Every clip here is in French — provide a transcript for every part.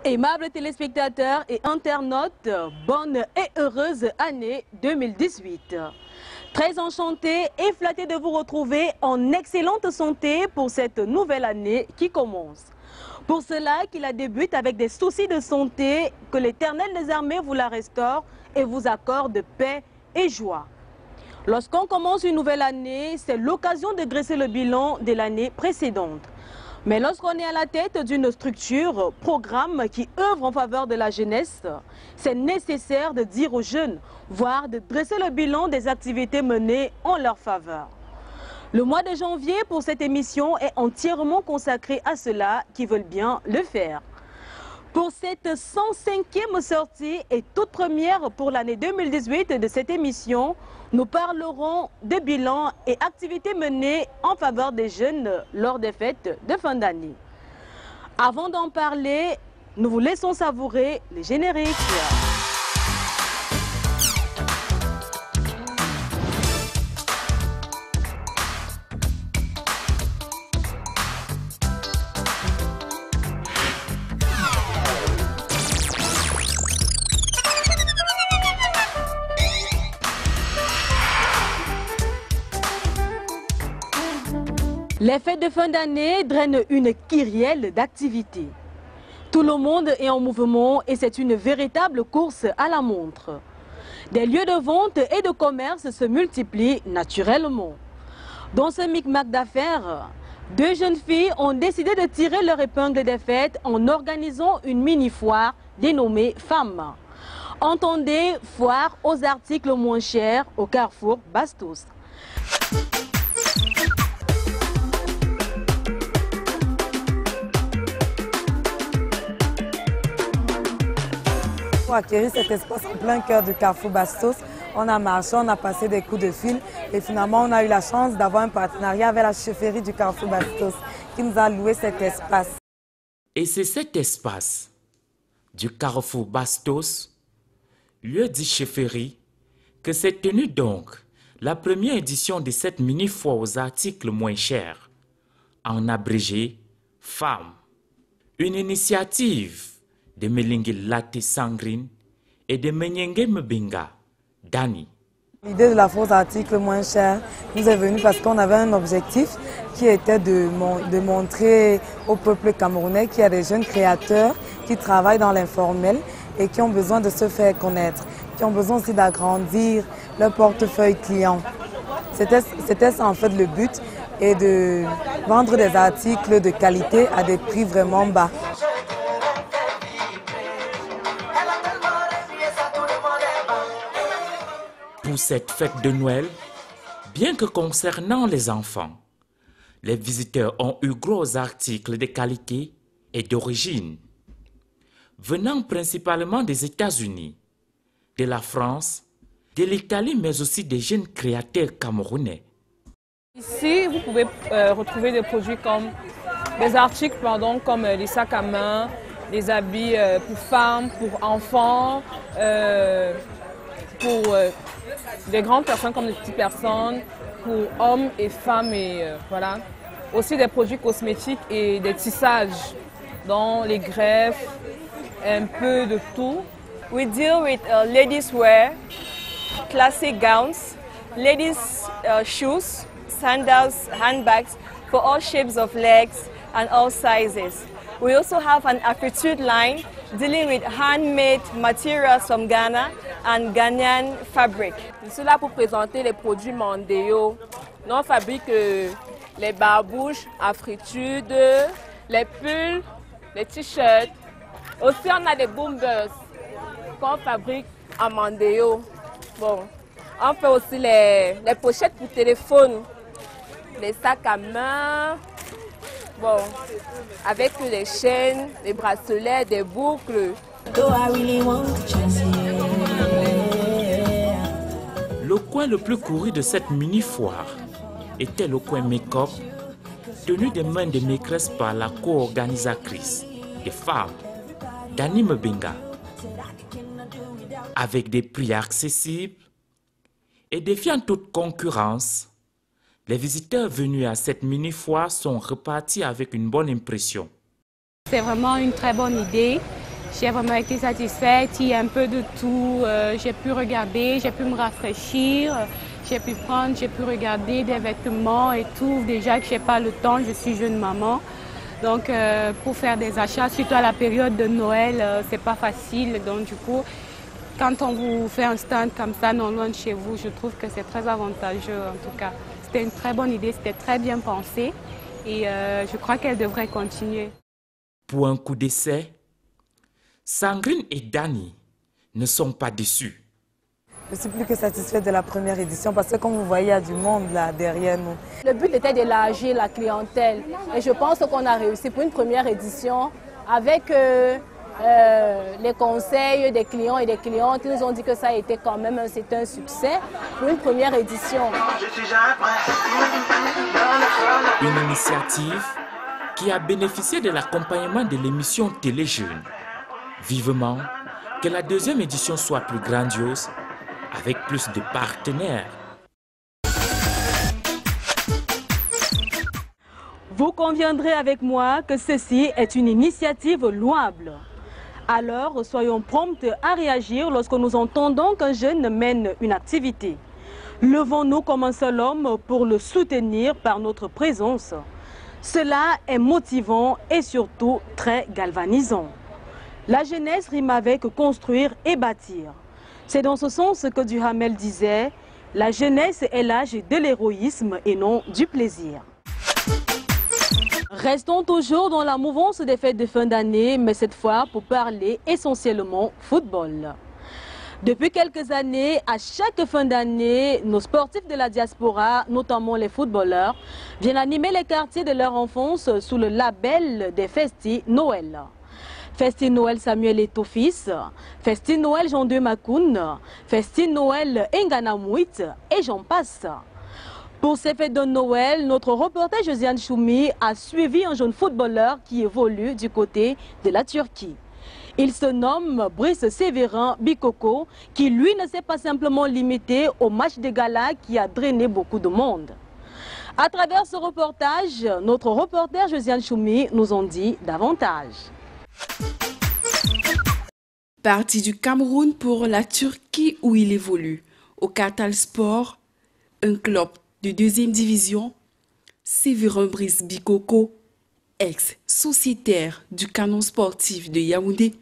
Aimables téléspectateurs et internautes, bonne et heureuse année 2018. Très enchantée et flattée de vous retrouver en excellente santé pour cette nouvelle année qui commence. Pour cela qu'il la débute avec des soucis de santé, que l'Éternel des armées vous la restaure et vous accorde paix et joie. Lorsqu'on commence une nouvelle année, c'est l'occasion de dresser le bilan de l'année précédente. Mais lorsqu'on est à la tête d'une structure, programme qui œuvre en faveur de la jeunesse, c'est nécessaire de dire aux jeunes, voire de dresser le bilan des activités menées en leur faveur. Le mois de janvier pour cette émission est entièrement consacré à ceux-là qui veulent bien le faire. Pour cette 105e sortie et toute première pour l'année 2018 de cette émission, nous parlerons de bilan et activités menées en faveur des jeunes lors des fêtes de fin d'année. Avant d'en parler, nous vous laissons savourer les génériques. Les fêtes de fin d'année drainent une kyrielle d'activités. Tout le monde est en mouvement et c'est une véritable course à la montre. Des lieux de vente et de commerce se multiplient naturellement. Dans ce micmac d'affaires, deux jeunes filles ont décidé de tirer leur épingle des fêtes en organisant une mini-foire dénommée Femmes. Entendez, foire aux articles moins chers au carrefour Bastos. Pour acquérir cet espace en plein cœur du carrefour Bastos, on a marché, on a passé des coups de fil et finalement on a eu la chance d'avoir un partenariat avec la chefferie du carrefour Bastos qui nous a loué cet espace. Et c'est cet espace du carrefour Bastos, lieu dit chefferie, que s'est tenue donc la première édition de cette mini-foire aux articles moins chers, en abrégé Femmes. Une initiative de Melingue Lati Sangrine et de Menyenge Mbinga, Dani. L'idée de la foire aux articles moins chers nous est venue parce qu'on avait un objectif qui était de montrer au peuple camerounais qu'il y a des jeunes créateurs qui travaillent dans l'informel et qui ont besoin de se faire connaître, qui ont besoin aussi d'agrandir leur portefeuille client. C'était ça en fait le but, et de vendre des articles de qualité à des prix vraiment bas. Pour cette fête de Noël, bien que concernant les enfants, les visiteurs ont eu gros articles de qualité et d'origine, venant principalement des États-Unis, de la France, de l'Italie, mais aussi des jeunes créateurs camerounais. Ici, vous pouvez retrouver des produits comme des articles, comme les sacs à main, des habits pour femmes, pour enfants, pour des grandes personnes comme des petites personnes, pour hommes et femmes, et voilà. Aussi des produits cosmétiques et des tissages, dont les greffes, un peu de tout. We deal with ladies wear, classic gowns, ladies shoes, sandals, handbags for all shapes of legs and all sizes. We also have an Afritude line dealing with handmade materials from Ghana and Ghanaian fabric. Je suis là pour présenter les produits Mondeo. Nous on fabrique les barbouches, Afritude, les pulls, les t-shirts. Aussi on a des boomers qu'on fabrique à Mondeo. Bon, on fait aussi les pochettes pour téléphone, les sacs à main. Bon, avec les chaînes, les bracelets, des boucles. Le coin le plus couru de cette mini-foire était le coin make-up, tenu des mains de maîtresses par la co-organisatrice des femmes, Dani Mbinga, avec des prix accessibles et défiant toute concurrence. Les visiteurs venus à cette mini-foire sont repartis avec une bonne impression. C'est vraiment une très bonne idée J'ai vraiment été satisfaite, il y a un peu de tout. J'ai pu regarder, j'ai pu me rafraîchir, j'ai pu regarder des vêtements et tout. Déjà que je n'ai pas le temps, je suis jeune maman. Donc pour faire des achats, surtout à la période de Noël, c'est pas facile. Donc du coup, quand on vous fait un stand comme ça, non loin de chez vous, je trouve que c'est très avantageux en tout cas. C'était une très bonne idée, c'était très bien pensé et je crois qu'elle devrait continuer. Pour un coup d'essai, Sandrine et Dani ne sont pas déçus. Je suis plus que satisfaite de la première édition parce que comme vous voyez, il y a du monde là derrière nous. Le but était d'élargir la clientèle et je pense qu'on a réussi pour une première édition avec les conseils des clients et des clientes. Ils nous ont dit que ça a été quand même un succès pour une première édition. Une initiative qui a bénéficié de l'accompagnement de l'émission Télé Jeunes. Vivement que la deuxième édition soit plus grandiose avec plus de partenaires. Vous conviendrez avec moi que ceci est une initiative louable. Alors, soyons promptes à réagir lorsque nous entendons qu'un jeune mène une activité. Levons-nous comme un seul homme pour le soutenir par notre présence. Cela est motivant et surtout très galvanisant. La jeunesse rime avec construire et bâtir. C'est dans ce sens que Duhamel disait « La jeunesse est l'âge de l'héroïsme et non du plaisir ». Restons toujours dans la mouvance des fêtes de fin d'année, mais cette fois pour parler essentiellement football. Depuis quelques années, à chaque fin d'année, nos sportifs de la diaspora, notamment les footballeurs, viennent animer les quartiers de leur enfance sous le label des Festi Noël. Festi Noël Samuel Etofis, Festi Noël Jean-De Makoun, Festi Noël Enganamouit et j'en passe. Pour ces fêtes de Noël, notre reporter Josiane Choumi a suivi un jeune footballeur qui évolue du côté de la Turquie. Il se nomme Brice Sévérin Bikoko, qui lui ne s'est pas simplement limité au match de gala qui a drainé beaucoup de monde. À travers ce reportage, notre reporter Josiane Choumi nous en dit davantage. Parti du Cameroun pour la Turquie où il évolue, au Kartalspor, un club de deuxième division, Sévérin Brice Bikoko, ex-sociétaire du canon sportif de Yaoundé,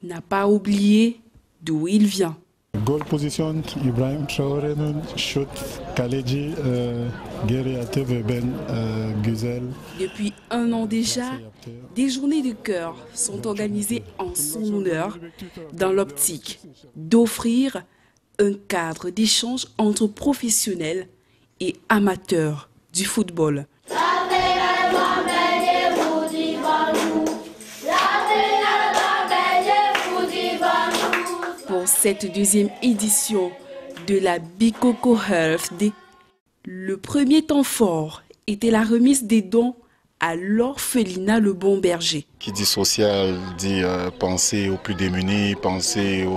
n'a pas oublié d'où il vient. Goal position, Ibrahim Traoré, shoot, Kaleji, Geri Ateveben, Guzel. Depuis un an déjà, des journées de cœur sont organisées en son honneur dans l'optique d'offrir un cadre d'échange entre professionnels et amateurs du football. Pour cette deuxième édition de la Bikoko Health Day, le premier temps fort était la remise des dons à l'orphelinat Le Bon Berger. Qui dit social dit penser aux plus démunis, penser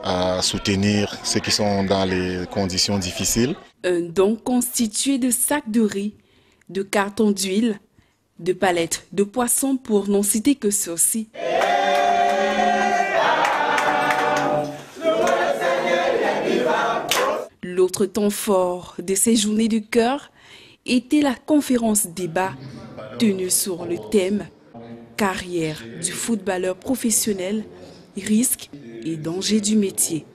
à soutenir ceux qui sont dans les conditions difficiles. Un don constitué de sacs de riz, de cartons d'huile, de palettes de poissons pour n'en citer que ceux-ci. L'autre temps fort de ces journées de cœur était la conférence débat tenue sur le thème « Carrière du footballeur professionnel, risques et dangers du métier ».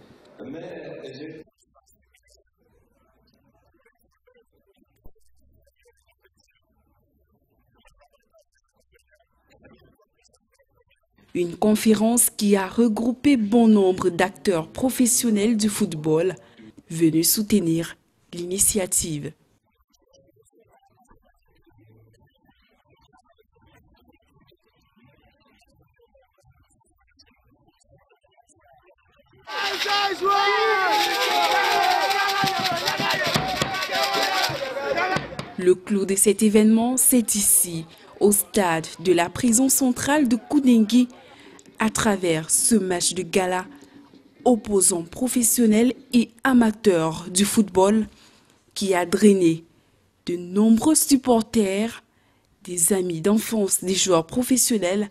Une conférence qui a regroupé bon nombre d'acteurs professionnels du football venus soutenir l'initiative. Le clou de cet événement, c'est ici, au stade de la prison centrale de Koudengue, à travers ce match de gala opposant professionnels et amateurs du football qui a drainé de nombreux supporters, des amis d'enfance des joueurs professionnels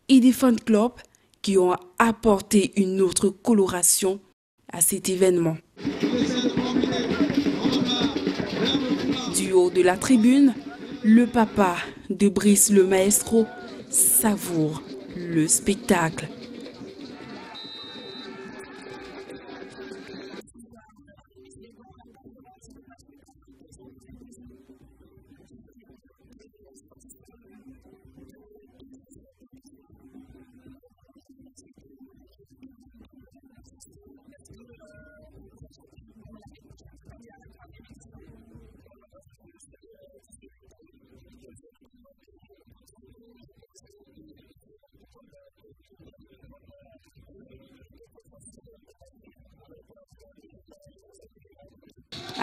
et des fan clubs qui ont apporté une autre coloration à cet événement. Du haut de la tribune, le papa de Brice le maestro savoure le spectacle.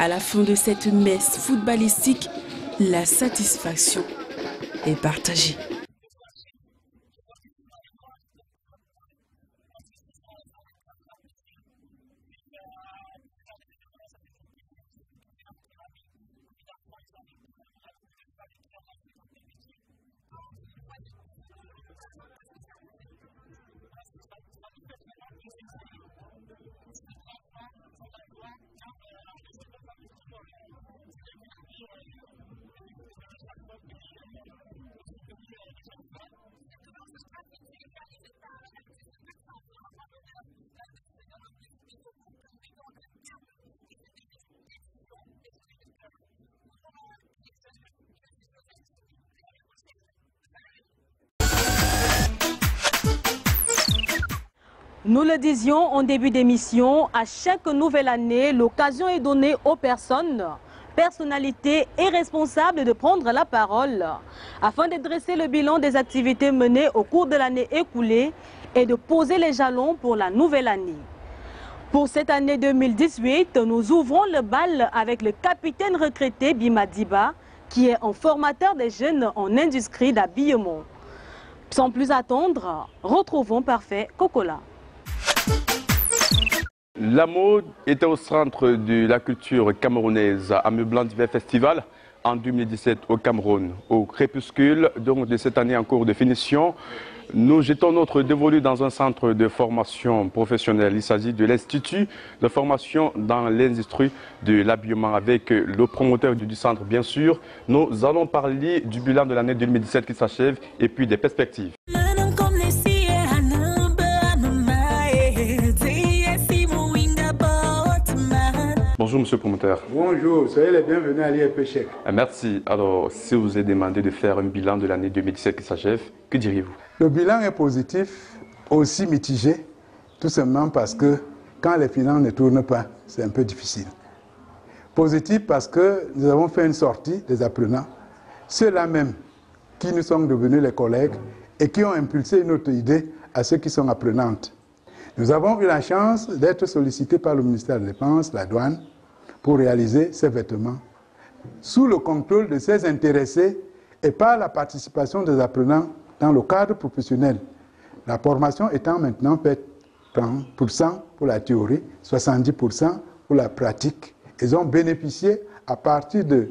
À la fin de cette messe footballistique, la satisfaction est partagée. Nous le disions en début d'émission, à chaque nouvelle année, l'occasion est donnée aux personnes, personnalités et responsables de prendre la parole afin de dresser le bilan des activités menées au cours de l'année écoulée et de poser les jalons pour la nouvelle année. Pour cette année 2018, nous ouvrons le bal avec le capitaine retraité Bima Diba, qui est un formateur des jeunes en industrie d'habillement. Sans plus attendre, retrouvons Parfait Kokola. La mode était au centre de la culture camerounaise à Meublant d'hiver festival en 2017 au Cameroun. Au crépuscule donc de cette année en cours de finition, nous jetons notre dévolu dans un centre de formation professionnelle. Il s'agit de l'Institut de formation dans l'industrie de l'habillement avec le promoteur du centre bien sûr. Nous allons parler du bilan de l'année 2017 qui s'achève et puis des perspectives. Bonjour monsieur le promoteur. Bonjour, soyez les bienvenus à l'IEP-Chèque. Merci. Alors, si vous est demandé de faire un bilan de l'année 2017 qui s'achève, que diriez-vous? Le bilan est positif, aussi mitigé, tout simplement parce que quand les finances ne tournent pas, c'est un peu difficile. Positif parce que nous avons fait une sortie des apprenants, ceux-là même qui nous sont devenus les collègues et qui ont impulsé une autre idée à ceux qui sont apprenantes. Nous avons eu la chance d'être sollicités par le ministère de la Défense, la douane, pour réaliser ces vêtements, sous le contrôle de ces intéressés et par la participation des apprenants dans le cadre professionnel. La formation étant maintenant faite 30% pour la théorie, 70% pour la pratique. Ils ont bénéficié à partir de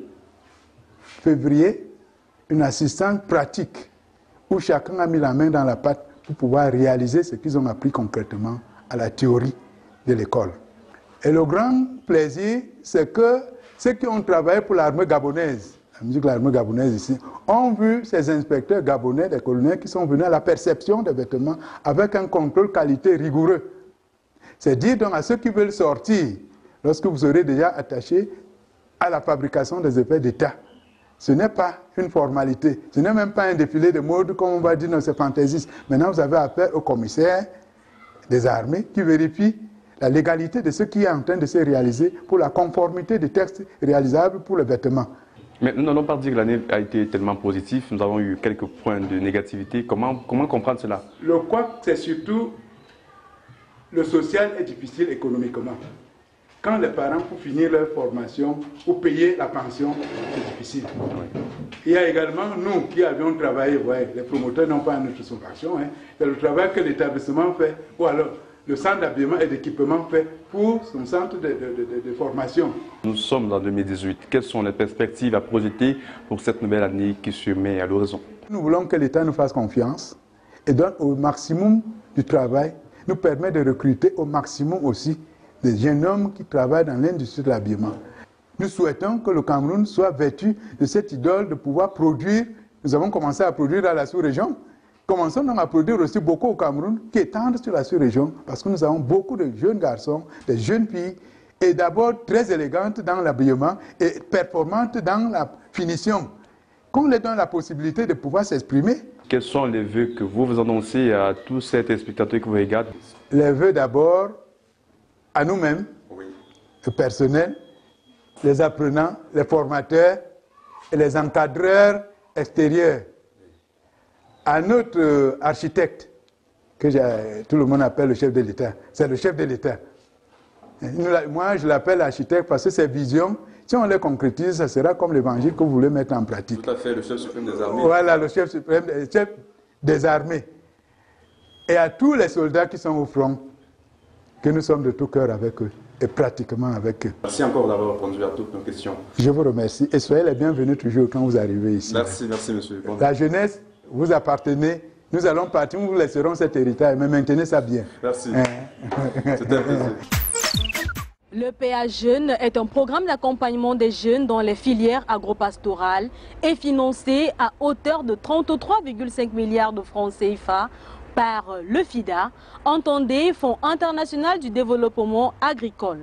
février une assistance pratique où chacun a mis la main dans la pâte pour pouvoir réaliser ce qu'ils ont appris concrètement à la théorie de l'école. Et le grand plaisir, c'est que ceux qui ont travaillé pour l'armée gabonaise, la musique de l'armée gabonaise ici, ont vu ces inspecteurs gabonais, des colonels qui sont venus à la perception des vêtements avec un contrôle qualité rigoureux. C'est dire donc à ceux qui veulent sortir, lorsque vous serez déjà attaché à la fabrication des effets d'État, ce n'est pas une formalité, ce n'est même pas un défilé de mode comme on va dire dans ces fantaisistes. Maintenant, vous avez affaire au commissaire des armées qui vérifie la légalité de ce qui est en train de se réaliser pour la conformité des textes réalisables pour les vêtements. Mais nous n'allons pas dire que l'année a été tellement positive, nous avons eu quelques points de négativité. Comment comprendre cela? Le quoi, c'est surtout le social est difficile économiquement. Quand les parents, pour finir leur formation, pour payer la pension, c'est difficile. Il y a également nous qui avions travaillé, les promoteurs n'ont pas notre subvention, c'est le travail que l'établissement fait, ou alors le centre d'habillement et d'équipement fait pour son centre de formation. Nous sommes en 2018. Quelles sont les perspectives à projeter pour cette nouvelle année qui se met à l'horizon? Nous voulons que l'État nous fasse confiance et donne au maximum du travail, nous permet de recruter au maximum aussi des jeunes hommes qui travaillent dans l'industrie de l'habillement. Nous souhaitons que le Cameroun soit vêtu de cette idole de pouvoir produire. Nous avons commencé à produire dans la sous-région. Commençons donc à produire aussi beaucoup au Cameroun, qui étendent sur la sous-région, parce que nous avons beaucoup de jeunes garçons, de jeunes filles, et d'abord très élégantes dans l'habillement et performantes dans la finition. Qu'on leur donne la possibilité de pouvoir s'exprimer. Quels sont les vœux que vous vous annoncez à tous ces téléspectateurs qui vous regardent? Les vœux d'abord à nous-mêmes, le personnel, les apprenants, les formateurs et les encadreurs extérieurs. À notre architecte, que tout le monde appelle le chef de l'État, c'est le chef de l'État. Moi, je l'appelle architecte parce que ses visions, si on les concrétise, ça sera comme l'évangile que vous voulez mettre en pratique. Tout à fait, le chef suprême des armées. Voilà, le chef suprême, le chef des armées. Et à tous les soldats qui sont au front, que nous sommes de tout cœur avec eux, et pratiquement avec eux. Merci encore d'avoir répondu à toutes nos questions. Je vous remercie, et soyez les bienvenus toujours quand vous arrivez ici. Merci, merci monsieur. Bonjour. La jeunesse, vous appartenez, nous allons partir, nous vous laisserons cet héritage, mais maintenez ça bien. Merci. C'est un plaisir. Le PA Jeunes est un programme d'accompagnement des jeunes dans les filières agropastorales et financé à hauteur de 33,5 milliards de francs CFA par le FIDA, entendez Fonds international du développement agricole.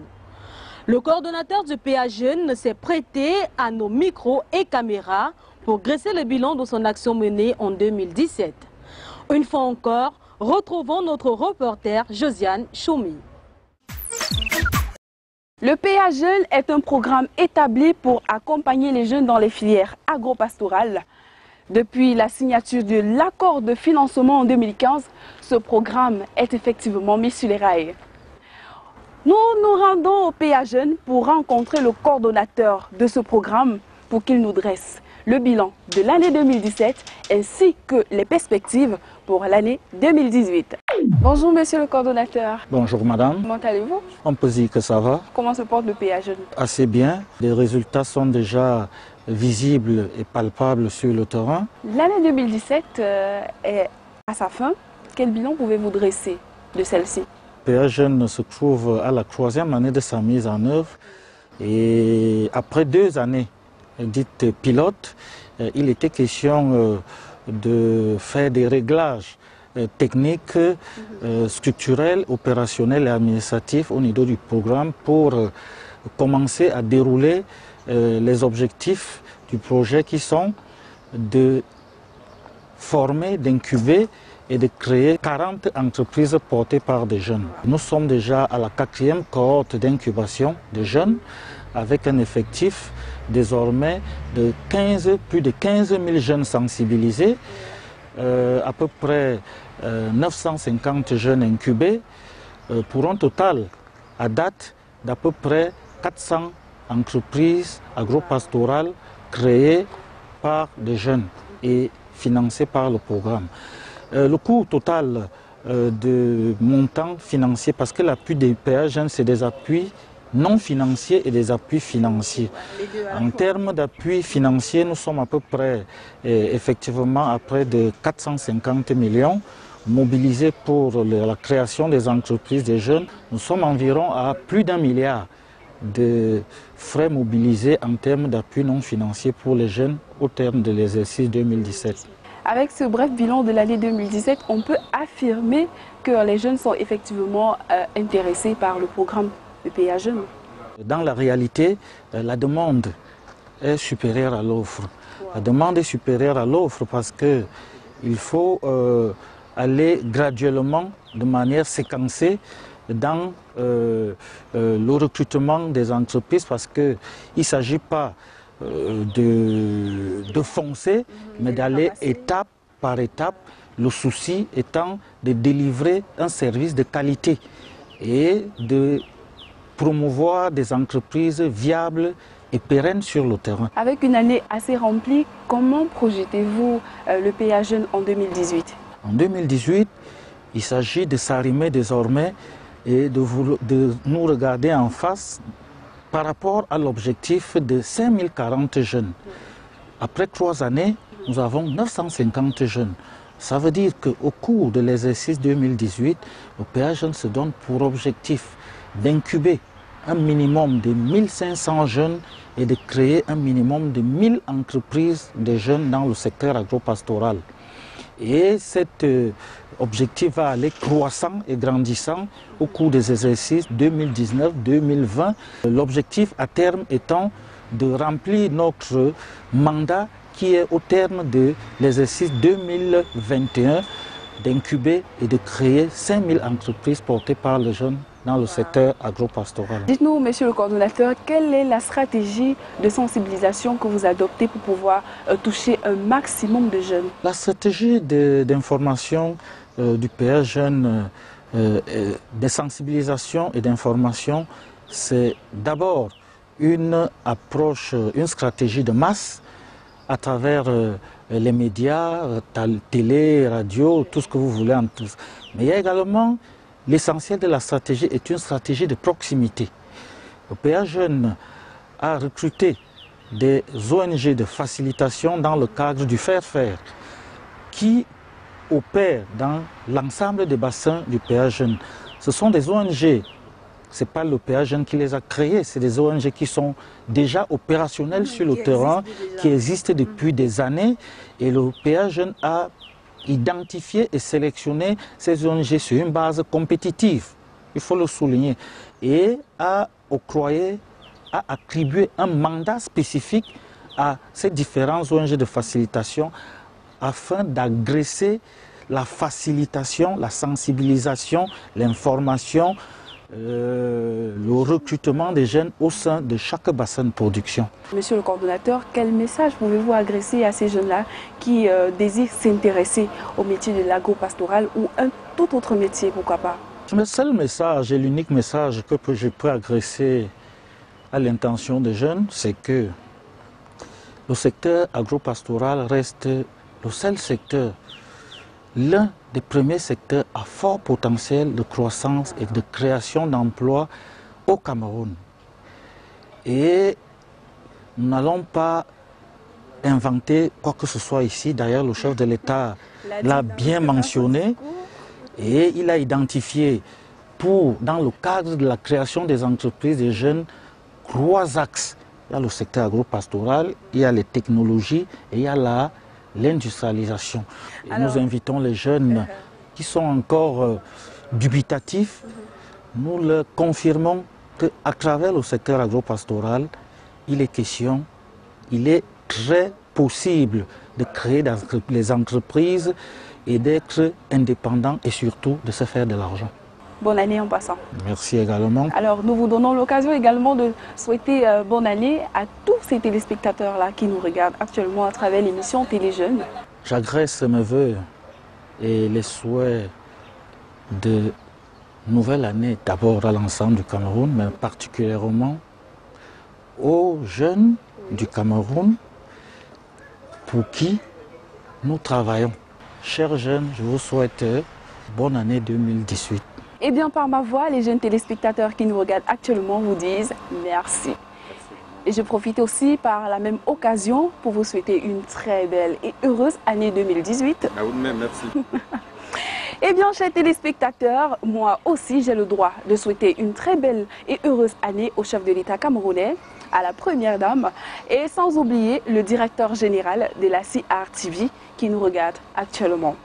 Le coordonnateur du PA Jeunes s'est prêté à nos micros et caméras pour dresser le bilan de son action menée en 2017. Une fois encore, retrouvons notre reporter Josiane Choumi. Le PA Jeunes est un programme établi pour accompagner les jeunes dans les filières agropastorales. Depuis la signature de l'accord de financement en 2015, ce programme est effectivement mis sur les rails. Nous nous rendons au PA Jeunes pour rencontrer le coordonnateur de ce programme pour qu'il nous dresse le bilan de l'année 2017 ainsi que les perspectives pour l'année 2018. Bonjour monsieur le coordonnateur. Bonjour madame. Comment allez-vous? On peut dire que ça va. Comment se porte le PA Jeunes? Assez bien. Les résultats sont déjà visibles et palpables sur le terrain. L'année 2017 est à sa fin. Quel bilan pouvez-vous dresser de celle-ci? PA Jeunes se trouve à la 3e année de sa mise en œuvre et après 2 années dites pilotes, il était question de faire des réglages techniques, structurels, opérationnels et administratifs au niveau du programme pour commencer à dérouler les objectifs du projet qui sont de former, d'incuber et de créer 40 entreprises portées par des jeunes. Nous sommes déjà à la 4e cohorte d'incubation de jeunes avec un effectif désormais de plus de 15 000 jeunes sensibilisés, à peu près 950 jeunes incubés, pour un total à date d'à peu près 400 entreprises agropastorales créées par des jeunes et financées par le programme. Le coût total de montant financier, parce que l'appui des PA Jeunes, c'est des appuis non financiers et des appuis financiers. En termes d'appui financier, nous sommes à peu près, effectivement, à près de 450 millions mobilisés pour la création des entreprises des jeunes. Nous sommes environ à plus d'1 milliard de frais mobilisés en termes d'appui non financier pour les jeunes au terme de l'exercice 2017. Avec ce bref bilan de l'année 2017, on peut affirmer que les jeunes sont effectivement intéressés par le programme de PA Jeunes. Dans la réalité, la demande est supérieure à l'offre. La demande est supérieure à l'offre parce qu'il faut aller graduellement, de manière séquencée, dans le recrutement des entreprises parce qu'il ne s'agit pas de foncer, mais d'aller étape par étape, le souci étant de délivrer un service de qualité et de promouvoir des entreprises viables et pérennes sur le terrain. Avec une année assez remplie, comment projetez-vous le PA Jeunes en 2018? En 2018, il s'agit de s'arrimer désormais et de nous regarder en face par rapport à l'objectif de 5040 jeunes. Après 3 années, nous avons 950 jeunes. Ça veut dire qu'au cours de l'exercice 2018, le PA Jeunes se donne pour objectif d'incuber un minimum de 1500 jeunes et de créer un minimum de 1000 entreprises de jeunes dans le secteur agropastoral. Et cet objectif va aller croissant et grandissant au cours des exercices 2019-2020. L'objectif à terme étant de remplir notre mandat qui est au terme de l'exercice 2021 d'incuber et de créer 5000 entreprises portées par les jeunes dans le secteur agropastoral. Dites-nous, monsieur le coordonnateur, quelle est la stratégie de sensibilisation que vous adoptez pour pouvoir toucher un maximum de jeunes? La stratégie d'information du PA Jeunes, de sensibilisation et d'information, c'est d'abord une approche, une stratégie de masse à travers les médias, télé, radio, tout ce que vous voulez en tous. Mais il y a également l'essentiel de la stratégie est une stratégie de proximité. Le PA Jeunes a recruté des ONG de facilitation dans le cadre du faire-faire qui opèrent dans l'ensemble des bassins du PA Jeunes. Ce sont des ONG, ce n'est pas le PA Jeunes qui les a créés, c'est des ONG qui sont déjà opérationnelles sur le terrain, qui existent depuis des années, et le PA Jeunes a identifié et sélectionné ces ONG sur une base compétitive, il faut le souligner, et a octroyé, a attribué un mandat spécifique à ces différents ONG de facilitation afin d'agresser la facilitation, la sensibilisation, l'information, le recrutement des jeunes au sein de chaque bassin de production. Monsieur le coordonnateur, quel message pouvez-vous adresser à ces jeunes-là qui désirent s'intéresser au métier de l'agropastoral ou un tout autre métier, pourquoi pas? Le seul message et l'unique message que je peux adresser à l'intention des jeunes, c'est que le secteur agropastoral reste le seul secteur, l'un des premiers secteurs à fort potentiel de croissance et de création d'emplois au Cameroun. Et nous n'allons pas inventer quoi que ce soit ici. D'ailleurs, le chef de l'État l'a bien mentionné et il a identifié dans le cadre de la création des entreprises des jeunes, 3 axes. Il y a le secteur agropastoral, il y a les technologies et il y a l'industrialisation. Nous invitons les jeunes qui sont encore dubitatifs, nous leur confirmons qu'à travers le secteur agropastoral, il est très possible de créer des entreprises et d'être indépendant et surtout de se faire de l'argent. Bonne année en passant. Merci également. Alors nous vous donnons l'occasion également de souhaiter bonne année à tous ces téléspectateurs-là qui nous regardent actuellement à travers l'émission Télé Jeunes. J'adresse mes voeux et les souhaits de nouvelle année d'abord à l'ensemble du Cameroun, mais particulièrement aux jeunes du Cameroun pour qui nous travaillons. Chers jeunes, je vous souhaite bonne année 2018. Eh bien, par ma voix, les jeunes téléspectateurs qui nous regardent actuellement vous disent merci. Et je profite aussi par la même occasion pour vous souhaiter une très belle et heureuse année 2018. À vous-même, merci. Eh bien, chers téléspectateurs, moi aussi j'ai le droit de souhaiter une très belle et heureuse année au chef de l'État camerounais, à la première dame et sans oublier le directeur général de la CRTV qui nous regarde actuellement.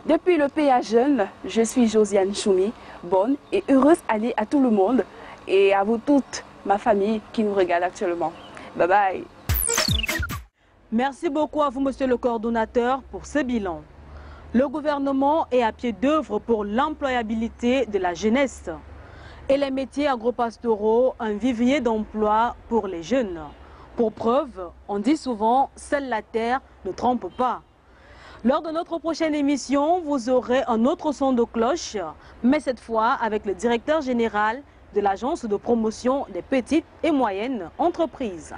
Depuis le PA Jeunes, je suis Josiane Choumi. Bonne et heureuse année à tout le monde et à vous toute ma famille qui nous regarde actuellement. Bye bye. Merci beaucoup à vous, monsieur le coordonnateur, pour ce bilan. Le gouvernement est à pied d'œuvre pour l'employabilité de la jeunesse. Et les métiers agropastoraux, un vivier d'emploi pour les jeunes. Pour preuve, on dit souvent, seule la terre ne trompe pas. Lors de notre prochaine émission, vous aurez un autre son de cloche, mais cette fois avec le directeur général de l'Agence de promotion des petites et moyennes entreprises.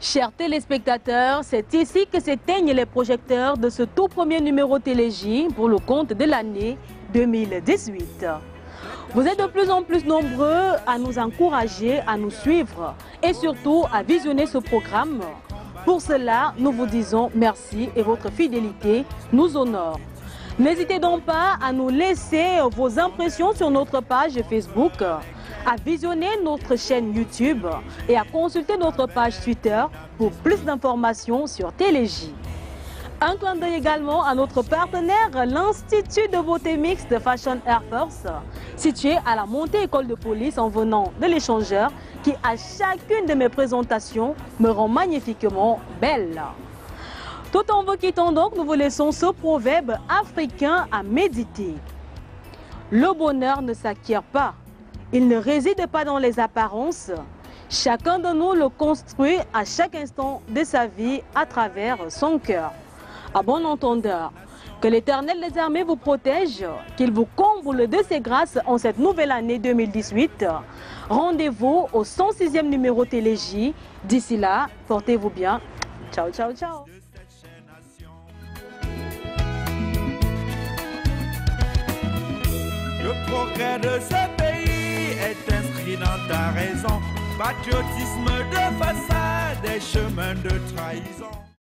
Chers téléspectateurs, c'est ici que s'éteignent les projecteurs de ce tout premier numéro Téléj pour le compte de l'année 2018. Vous êtes de plus en plus nombreux à nous encourager, à nous suivre et surtout à visionner ce programme Pour cela, nous vous disons merci et votre fidélité nous honore. N'hésitez donc pas à nous laisser vos impressions sur notre page Facebook, à visionner notre chaîne YouTube et à consulter notre page Twitter pour plus d'informations sur TeleJ. Un clin d'œil également à notre partenaire, l'Institut de beauté mixte Fashion Air Force, situé à la Montée École de Police en venant de l'échangeur, qui à chacune de mes présentations me rend magnifiquement belle. Tout en vous quittant donc, nous vous laissons ce proverbe africain à méditer. Le bonheur ne s'acquiert pas, il ne réside pas dans les apparences. Chacun de nous le construit à chaque instant de sa vie à travers son cœur. À bon entendeur, que l'Éternel des armées vous protège, qu'il vous comble de ses grâces en cette nouvelle année 2018. Rendez-vous au 106e numéro TeleJ. D'ici là, portez-vous bien. Ciao, ciao, ciao. Le progrès de ce pays est inscrit dans ta raison. Patriotisme de façade et chemin de trahison.